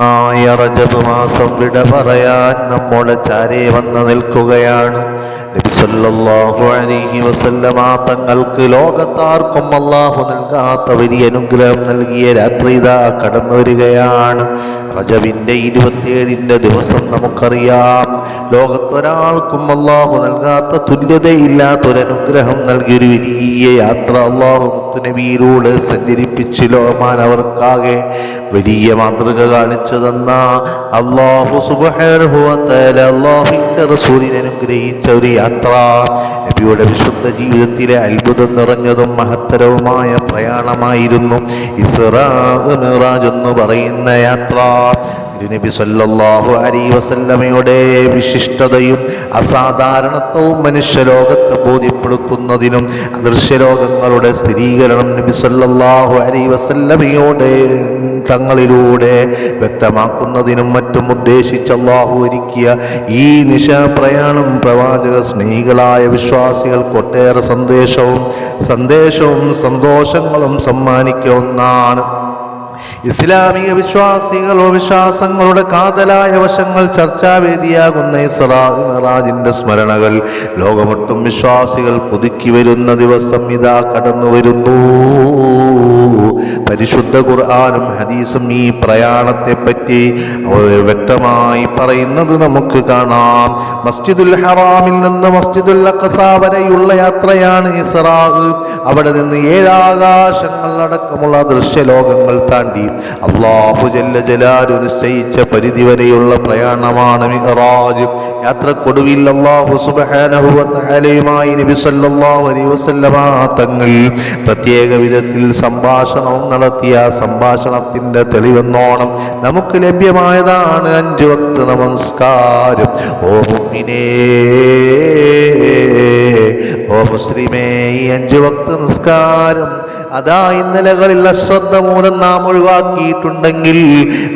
റജബ് മാസം വിട പറയാൻ നമ്മുടെ ചാരേ വന്ന് നിൽക്കുകയാണ്. നബി സല്ലല്ലാഹു അലൈഹി വസല്ലമ തങ്ങൾക്ക് ലോകത്താർക്കും അല്ലാഹു നൽകാത്ത വലിയ അനുഗ്രഹം നൽകിയ രാത്രി ഇതാ കടന്നു വരികയാണ്. റജബിന്റെ 27 ദിവസം നമുക്കറിയാം, ലോകത്തൊരാൾക്കും അല്ലാഹു നൽകാത്ത തുല്യതയില്ലാത്തൊരനുഗ്രഹം നൽകിയൊരു വലിയ യാത്ര അല്ലാഹു മുത്തുനബിയിലൂടെ സഞ്ചരിപ്പിച്ച് ലോകമാനവർക്കാകെ വലിയ മാതൃക കാണിച്ചു തന്ന അല്ലാഹു സുബ്ഹാനഹു വ തആല അല്ലാഹുവിന്റെ റസൂലിനെ അനുഗ്രഹിച്ച ഒരു യാത്ര, നബിയുടെ വിശുദ്ധ ജീവിതത്തിലെ അത്ഭുതം നിറഞ്ഞതും മഹത്തരവുമായ പ്രയാണമായിരുന്നു ഇസ്റാ മിഅ്റാജ് എന്ന് പറയുന്ന യാത്ര. നബി സല്ലല്ലാഹു അലൈഹി വസല്ലമയുടെ വിശിഷ്ടതയും അസാധാരണത്വവും മനുഷ്യലോകത്തെ ബോധ്യപ്പെടുത്തുന്നതിനും അദൃശ്യലോകങ്ങളുടെ സ്ഥിരീകരണം നബി സല്ലല്ലാഹു അലൈഹി വസല്ലമയോടെ തങ്ങളിലൂടെ വ്യക്തമാക്കുന്നതിനും മറ്റും ഉദ്ദേശിച്ച് അല്ലാഹു ഒരുക്കിയ ഈ നിശാപ്രയാണം പ്രവാചക സ്നേഹികളായ വിശ്വാസികൾക്ക് ഒട്ടേറെ സന്ദേശവും സന്തോഷങ്ങളും സമ്മാനിക്കുന്ന ഒന്നാണ്. ഇസ്ലാമിക വിശ്വാസങ്ങളുടെ കാതലായ വശങ്ങൾ ചർച്ചാവേദിയാകുന്ന ഇസ്റാ മിഅ്റാജിന്റെ സ്മരണകൾ ലോകമൊട്ടും വിശ്വാസികൾ പുതുക്കി വരുന്ന ദിവസം ഇതാ കടന്നു വരുന്നു. പരിശുദ്ധ ഖുർആനും ഹദീസും ഈ പ്രയാണത്തെ പറ്റി വ്യക്തമായി പറയുന്നത് നമുക്ക് കാണാം. മസ്ജിദുൽ ഹറാമിൽ നിന്ന് മസ്ജിദുൽ അഖ്സ വരെയുള്ള യാത്രയാണ് ഇസ്റാ. അവിടെ നിന്ന് 7 ആകാശങ്ങൾ അടക്കമുള്ള ദൃശ്യലോകങ്ങൾ താണ്ടി അല്ലാഹു ജല്ല ജലാലു നിശ്ചയിച്ച പരിധി വരെയുള്ള പ്രയാണമാണ് മിഅ്റാജ്. യാത്രക്കൊടുവിൽ അല്ലാഹു സുബ്ഹാനഹു വ തആലയുമായി നബി സല്ലല്ലാഹു അലൈഹി വസല്ലമ തങ്ങൾ പ്രത്യേക വിധത്തിൽ സംഭാഷണവും നടത്തിയ സംഭാഷണത്തിന്റെ തെളിവെന്നോണം നമുക്ക് ലഭ്യമായതാണ് 5 വക്ത് നമസ്കാരം. ഓ മുഅ്മിനേ, ഓ മുസ്ലിമേ, ഈ 5 വക്ത് നിസ്കാരം അതാ ഇന്നലകളിൽ അശ്രദ്ധ മൂലം നാം ഒഴിവാക്കിയിട്ടുണ്ടെങ്കിൽ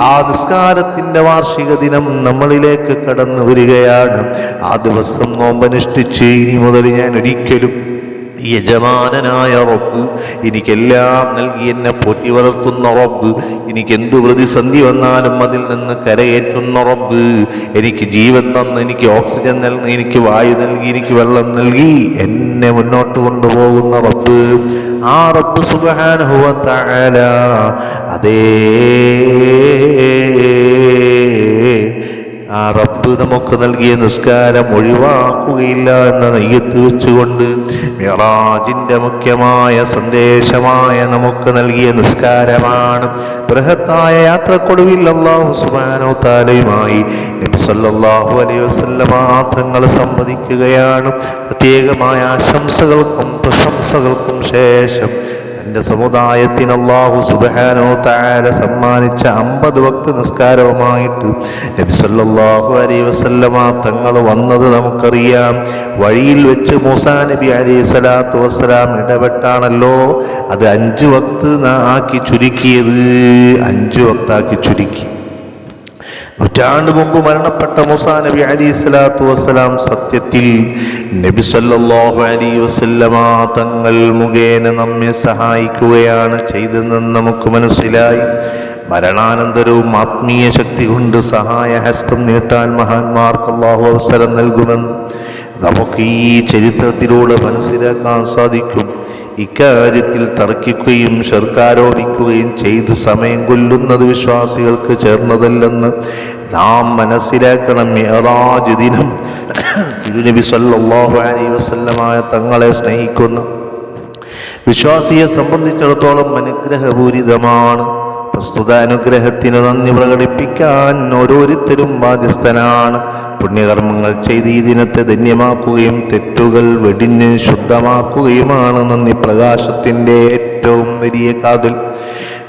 ആ നിസ്കാരത്തിന്റെ വാർഷിക ദിനം നമ്മളിലേക്ക് കടന്നു വരികയാണ്. ആ ദിവസം നോമ്പനുഷ്ഠിച്ച് ഇനി മുതൽ ഞാൻ ഒരിക്കലും യജമാനനായ റബ്ബ്, എനിക്കെല്ലാം നൽകി എന്നെ പോറ്റി വളർത്തുന്ന റബ്ബ്, എനിക്കെന്ത് പ്രതിസന്ധി വന്നാലും അതിൽ നിന്ന് കരയേറ്റുന്ന റബ്ബ്, എനിക്ക് ജീവൻ തന്ന്, എനിക്ക് ഓക്സിജൻ നൽകി, എനിക്ക് വായു നൽകി, എനിക്ക് വെള്ളം നൽകി എന്നെ മുന്നോട്ട് കൊണ്ടുപോകുന്ന റബ്ബ്, ആ റബ്ബ് സുബ്ഹാനഹു വ തആല അതേ ആ റബ്ബ് നമുക്ക് നൽകിയ നിസ്കാരം ഒഴിവാക്കുകയില്ല എന്ന നെയ്യത്ത് വെച്ചുകൊണ്ട് മിഅ്റാജിന്റെ മുഖ്യമായ സന്ദേശമായ നമുക്ക് നൽകിയ നിസ്കാരമാണ്. ബൃഹത്തായ യാത്രക്കൊടുവിൽ അല്ലാഹു സുബ്ഹാനഹു വ തആലയുമായി നബി സല്ലല്ലാഹു അലൈഹി വസല്ലമ തങ്ങൾ സംവദിക്കുകയാണ്. പ്രത്യേകമായ ആശംസകൾക്കും പ്രശംസകൾക്കും ശേഷം തൻ്റെ സമുദായത്തിന് അല്ലാഹു സുബ്ഹാനഹു വ തആല സമ്മാനിച്ച 50 വക്ത് നിസ്കാരവുമായിട്ട് നബി സല്ലല്ലാഹു അലൈഹി വസല്ലമ തങ്ങൾ വന്നത് നമുക്കറിയാം. വഴിയിൽ വെച്ച് മൂസാ നബി അലൈഹി സ്വലാത്തു വസ്സലാം ഇടപെട്ടാണല്ലോ അത് 5 വക്ത് ആക്കി ചുരുക്കിയത്. 5 വക്താക്കി ചുരുക്കി. നൂറ്റാണ്ട് മുമ്പ് മരണപ്പെട്ട മൂസാ നബി അലൈഹി സ്വലാത്തു വസ്സലാം സത്യത്തിൽ നബി സല്ലല്ലാഹു അലൈഹി വസല്ലമ തങ്ങൾ മുഖേന നമ്മെ സഹായിക്കുകയാണ് ചെയ്തതെന്ന് നമുക്ക് മനസ്സിലായി. മരണാനന്തരവും ആത്മീയ ശക്തി കൊണ്ട് സഹായഹസ്തം നീട്ടാൻ മഹാന്മാർക്ക് അല്ലാഹു അവസരം നൽകുമെന്ന് നമുക്ക് ഈ ചരിത്രത്തിലൂടെ മനസ്സിലാക്കാൻ സാധിക്കും. ഇക്കാര്യത്തിൽ തർക്കിക്കുകയും ശർക്കാരോപിക്കുകയും ചെയ്ത് സമയം കൊല്ലുന്നത് വിശ്വാസികൾക്ക് ചേർന്നതല്ലെന്ന് നാം മനസ്സിലാക്കണം. മിഅ്റാജ് ദിനം തിരുനബി സല്ലല്ലാഹു അലൈഹി വസല്ലമ തങ്ങളെ സ്നേഹിക്കുന്ന വിശ്വാസിയെ സംബന്ധിച്ചിടത്തോളം അനുഗ്രഹപൂരിതമാണ്. പ്രസ്തുത അനുഗ്രഹത്തിന് നന്ദി പ്രകടിപ്പിക്കാൻ ഓരോരുത്തരും ബാധ്യസ്ഥനാണ്. പുണ്യകർമ്മങ്ങൾ ചെയ്ത് ഈ ദിനത്തെ ധന്യമാക്കുകയും തെറ്റുകൾ വെടിഞ്ഞ് ശുദ്ധമാക്കുകയുമാണ് നന്ദി പ്രകാശത്തിൻ്റെ ഏറ്റവും വലിയ കാതൽ.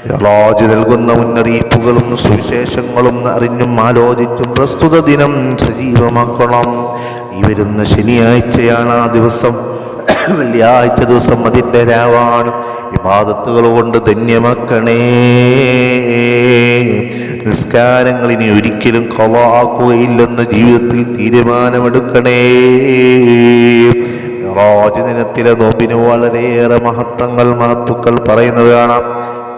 മിഅ്റാജ് നൽകുന്ന മുന്നറിയിപ്പുകളും സുവിശേഷങ്ങളും അറിഞ്ഞും ആലോചിച്ചും പ്രസ്തുത ദിനം സജീവമാക്കണം. ഈ വരുന്ന ശനിയാഴ്ചയാണ് ആ ദിവസം. വെള്ളിയാഴ്ച ദിവസം അതിൻ്റെ രാവാണ്. ഇബാദത്തുകൾ കൊണ്ട് ധന്യമാക്കണേ. നിസ്കാരങ്ങൾ ഇനി ഒരിക്കലും ഖളാ ആക്കുകയില്ലെന്ന് ജീവിതത്തിൽ തീരുമാനമെടുക്കണേ. മിഅ്റാജ് ദിനത്തിലെ നോമ്പിന് വളരെയേറെ മഹത്വങ്ങൾ പറയുന്നത് കാണാം.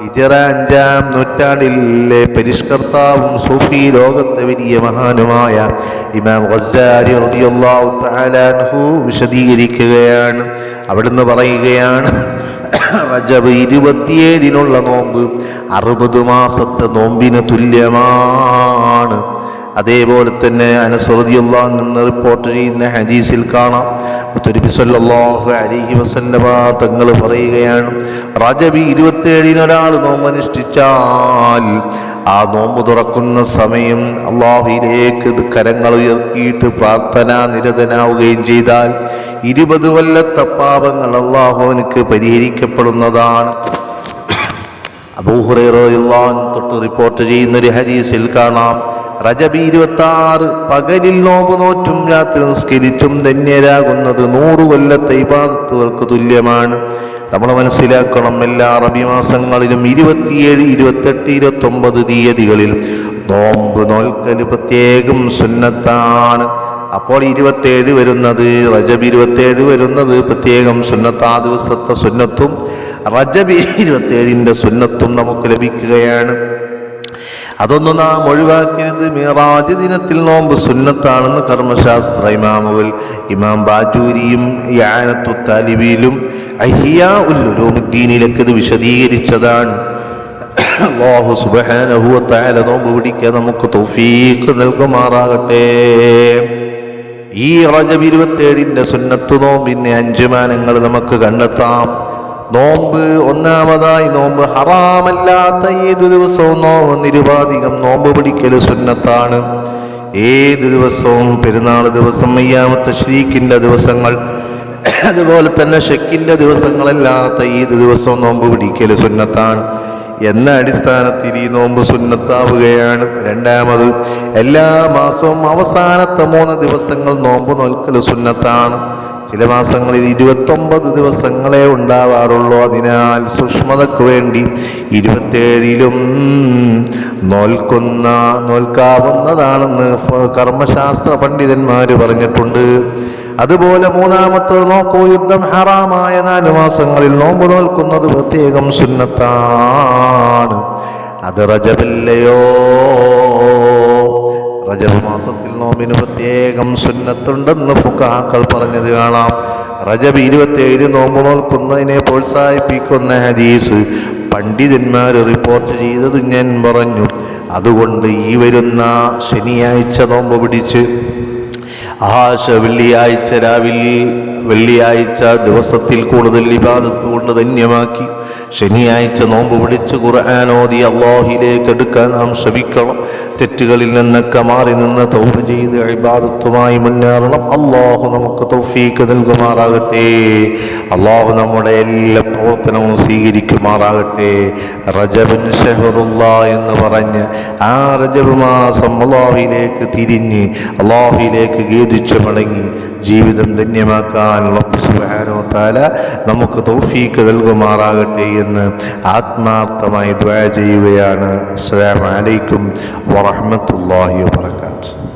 ഹിജറ 5-ാം നൂറ്റാണ്ടിലെ പരിഷ്കർത്താവും സൂഫി ലോകത്തെ വലിയ മഹാനുമായ ഇമാം ഗസ്സാലി റളിയല്ലാഹു തആല അൻഹു വിശദീകരിക്കുകയാണ്. അവിടുന്ന് പറയുകയാണ്, റജബ് 27-നുള്ള നോമ്പ് 60 മാസത്തെ നോമ്പിന് തുല്യമാണ്. അതേപോലെ തന്നെ അനസ് റളിയല്ലാഹു അൻഹു നിന്ന് റിപ്പോർട്ട് ചെയ്യുന്ന ഹദീസിൽ കാണാം, മുത്തനബി സല്ലല്ലാഹു അലൈഹി വസല്ലമ തങ്ങൾ പറയുകയാണ്, റജബ് 27-ന് ഒരാൾ നോമ്പ് അനുഷ്ഠിച്ചാൽ ആ നോമ്പ് തുറക്കുന്ന സമയം അല്ലാഹുവിലേക്ക് കരങ്ങൾ ഉയർത്തിയിട്ട് പ്രാർത്ഥനാ നിരതനാവുകയും ചെയ്താൽ 20 കൊല്ലത്തെ പാപങ്ങൾ അല്ലാഹുവിനക്ക് പരിഹരിക്കപ്പെടുന്നതാണ്. അബൂ ഹുറൈറ റളിയല്ലാഹു അൻഹു തൊട്ട് റിപ്പോർട്ട് ചെയ്യുന്നൊരു ഹദീസിൽ കാണാം, റജബ് 26 പകലിൽ നോമ്പ് നോറ്റും രാത്രി നിസ്കരിച്ചും ധന്യരാകുന്നത് 100 കൊല്ലത്തെ ഇബാദത്തുകൾക്ക് തുല്യമാണ്. നമ്മൾ മനസ്സിലാക്കണം, എല്ലാ അറബി മാസങ്ങളിലും 27, 28, 29 തീയതികളിൽ നോമ്പ് നോൽക്കൽ പ്രത്യേകം സുന്നത്താണ്. അപ്പോൾ 27 വരുന്നത്, റജബ് 27 വരുന്നത് പ്രത്യേകം സുന്നത്ത്. ആ ദിവസത്തെ സുന്നത്തും റജബ് 27-ന്റെ സുന്നത്തും നമുക്ക് ലഭിക്കുകയാണ്. അതൊന്നും നാം ഒഴിവാക്കരുത്. മിറാജ് ദിനത്തിൽ നോമ്പ് സുന്നത്താണെന്ന് കർമ്മശാസ്ത്ര ഇമാമുകൾ ഇമാം ബാജൂരിയും ഇആനത്തു താലിബിലും ഇഹ്യാഉൽ ഉലൂമുദ്ദീനിലൊക്കെ ഇത് വിശദീകരിച്ചതാണ്. അല്ലാഹു സുബ്ഹാനഹു വ തആല നോമ്പ് പിടിക്കാൻ നമുക്ക് തൗഫീഖ് നൽകുമാറാകട്ടെ. ഈ റജബ് 27-ന്റെ സുന്നത്ത് നോമ്പിന്റെ 5 മാനങ്ങൾ നമുക്ക് കണ്ടെത്താം. നോമ്പ്, ഒന്നാമതായി നോമ്പ് ഹറാമല്ലാത്ത ഏത് ദിവസവും നിരുപാധികം നോമ്പ് പിടിക്കൽ സുന്നത്താണ്. ഏത് ദിവസവും, പെരുന്നാൾ ദിവസം, അയ്യാമു തശ്രീഖിന്റെ ദിവസങ്ങൾ, അതുപോലെ തന്നെ ഷക്കിന്റെ ദിവസങ്ങളല്ലാത്ത ഏത് ദിവസവും നോമ്പ് പിടിക്കൽ സുന്നത്താണ് എന്ന അടിസ്ഥാനത്തിൽ ഈ നോമ്പ് സുന്നത്താവുകയാണ്. രണ്ടാമത്, എല്ലാ മാസവും അവസാനത്തെ 3 ദിവസങ്ങൾ നോമ്പ് നോൽക്കൽ സുന്നത്താണ്. ചില മാസങ്ങളിൽ 29 ദിവസങ്ങളെ ഉണ്ടാവാറുള്ളൂ. അതിനാൽ സൂക്ഷ്മതയ്ക്ക് വേണ്ടി 27-ലും നോൽക്കാവുന്നതാണെന്ന് കർമ്മശാസ്ത്ര പണ്ഡിതന്മാർ പറഞ്ഞിട്ടുണ്ട്. അതുപോലെ മൂന്നാമത്തെ നോക്കൂ, യുദ്ധം ഹറാമായ 4 മാസങ്ങളിൽ നോമ്പ് നോൽക്കുന്നത് പ്രത്യേകം സുന്നത്താണ്. അത് റജബല്ലയോ? റജബ് മാസത്തിൽ നോമ്പിന് പ്രത്യേകം സുന്നത്തുണ്ടെന്ന് ഫുഖഹാക്കൾ പറഞ്ഞത് കാണാം. റജബ് 27 നോമ്പ് നോൽക്കുന്നതിനെ പ്രോത്സാഹിപ്പിക്കുന്ന ഹദീസ് പണ്ഡിതന്മാർ റിപ്പോർട്ട് ചെയ്തത് ഞാൻ പറഞ്ഞു. അതുകൊണ്ട് ഈ വരുന്ന ശനിയാഴ്ച നോമ്പ് പിടിച്ച് വെള്ളിയാഴ്ച ദിവസത്തിൽ കൂടുതൽ ഇബാദത്ത് കൊണ്ട് ധന്യമാക്കി ശനിയാഴ്ച നോമ്പ് പിടിച്ച് ഖുർആൻ ഓതി അല്ലാഹുവിലേക്ക് അടുക്കാൻ നാം ശ്രമിക്കണം. തെറ്റുകളിൽ നിന്നൊക്കെ മാറി നിന്ന് തൗബ ചെയ്ത് ഇബാദത്തുമായി മുന്നേറണം. അല്ലാഹു നമുക്ക് തൗഫീഖ് നൽകുമാറാകട്ടെ. അല്ലാഹു നമ്മുടെ എല്ലാ പ്രവർത്തനവും സ്വീകരിക്കുമാറാകട്ടെ. റജബുൻ ഷഹറുല്ലാഹ് എന്ന് പറഞ്ഞ് ആ റജബ് മാസം അല്ലാഹുവിലേക്ക് തിരിഞ്ഞ് അല്ലാഹുവിലേക്ക് ഗീതിച്ചു മടങ്ങി ജീവിതം ധന്യമാക്കാൻ റബ്ബ് സുബ്ഹാനഹു വ തആല നമുക്ക് തൗഫീഖ് നൽകുമാറാകട്ടെ എന്ന് ആത്മാർത്ഥമായി ദുആ ചെയ്യുകയാണ്. അസ്സലാമു അലൈക്കും വറഹ്മത്തുള്ളാഹി വബറകാതുഹു.